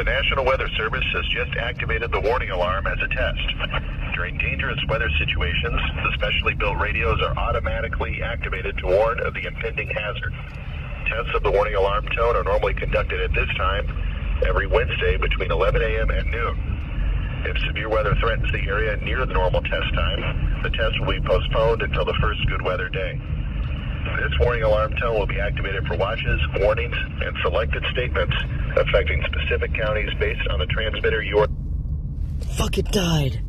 The National Weather Service has just activated the warning alarm as a test. During dangerous weather situations, the specially built radios are automatically activated to warn of the impending hazard. Tests of the warning alarm tone are normally conducted at this time every Wednesday between 11 a.m. and noon. If severe weather threatens the area near the normal test time, the test will be postponed until the first good weather day. This warning alarm tone will be activated for watches, warnings, and selected statements affecting specific counties based on the transmitter you are... Fuck, it died.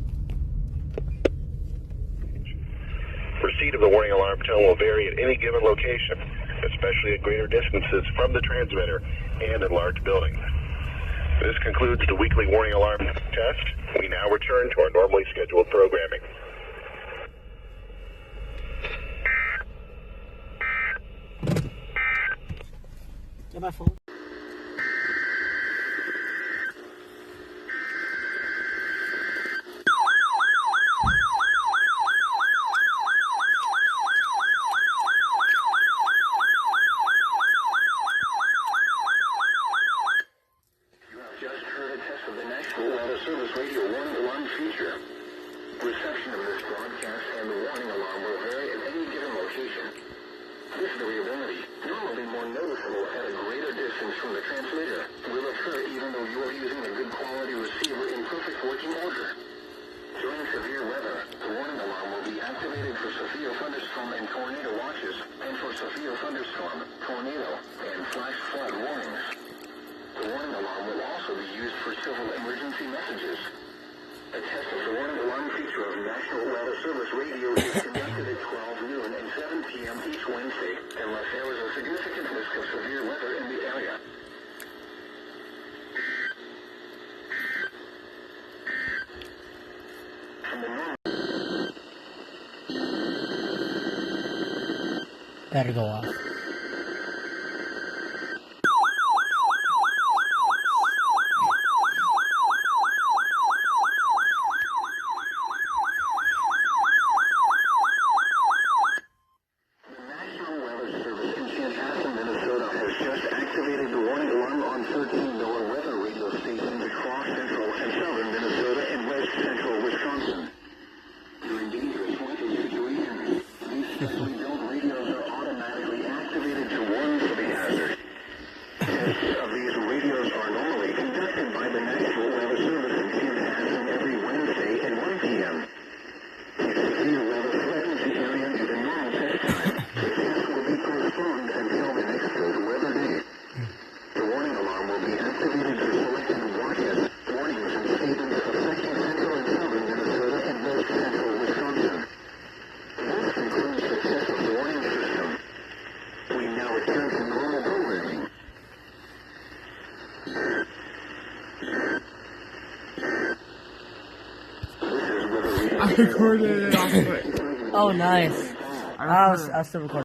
Receipt of the warning alarm tone will vary at any given location, especially at greater distances from the transmitter and in large buildings. This concludes the weekly warning alarm test. We now return to our normally scheduled programming. Get my phone. Service radio warning alarm feature. Reception of this broadcast and the warning alarm will vary at any given location. This variability, normally more noticeable at a greater distance from the transmitter, will occur even though you are using a good quality receiver in perfect working order. During severe weather, the warning alarm will be activated for severe thunderstorm and tornado watches, and for severe thunderstorm, tornado, and flash flood warnings. The warning alarm will also be used for civil emergency messages. A test of the warning alarm feature of National Weather Service radio is conducted at 12 noon and 7 p.m. each Wednesday, unless there is a significant risk of severe weather in the area. From the normal... Better go off. Activated the warning alarm on 13 NOAA weather radio stations across central and southern Minnesota and west central Wisconsin. During dangerous weather situations, these specially built radios are automatically activated to warn for the hazard. Tests of these radios are normally conducted by the National Weather Service in Wisconsin every Wednesday at 1 p.m. If severe weather threatens the area at the normal test time, the test will be postponed until the next good weather day. The warning alarm will be activated for selected watches, warnings, and statements affecting central and southern Minnesota and west central Wisconsin. This concludes the test of the warning system. We now return to normal programming. I recorded it off of it. Oh, nice. I'll still record.